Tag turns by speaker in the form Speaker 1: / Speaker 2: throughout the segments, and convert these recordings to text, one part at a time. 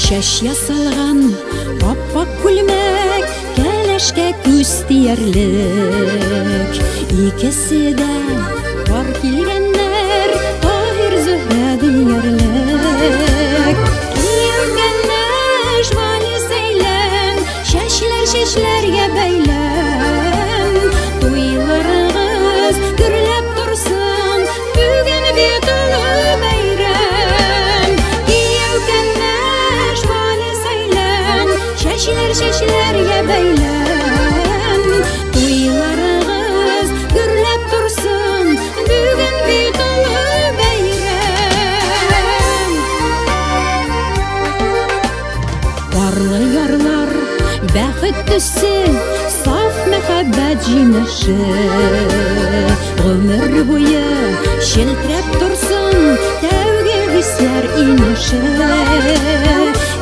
Speaker 1: Шаш ясалған аппақ күлмәк, кәләшкә күз тиярлек. Икесе дә бар килгәннәр, Таһир Зөһрә диярлек. Килгәннәр жвали сәйлән, чәчләргә бәйлән. Туйларыгыз гөрләп торсын, бүген бит олы бәйрәм. Килгәннәр жвали сәйлән, чәчләргә бәйлән. Туйларыгыз гөрләп торсын, бүген бит олы бәйрәм. Барлы ярлар бәхет төсе, саф мәхәббәт җимеше. Гомер буе челтерәп торсын, тәүге хисләр инеше.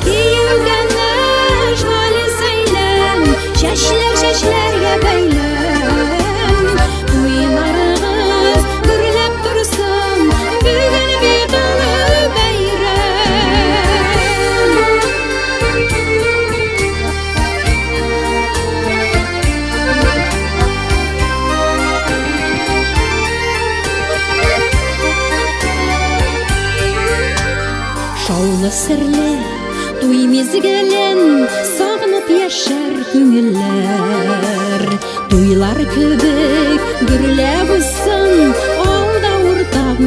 Speaker 1: Килгәннәр жвали сәйлән, чәчләргә бәйлән. Туйларыгыз гөрләп торсын, бүген бит олы бәйрәм. Шаулы серле туй мизгелен сагынып яшәр күңелләр. Туйлар кебек гөрләп узсын, алда уртак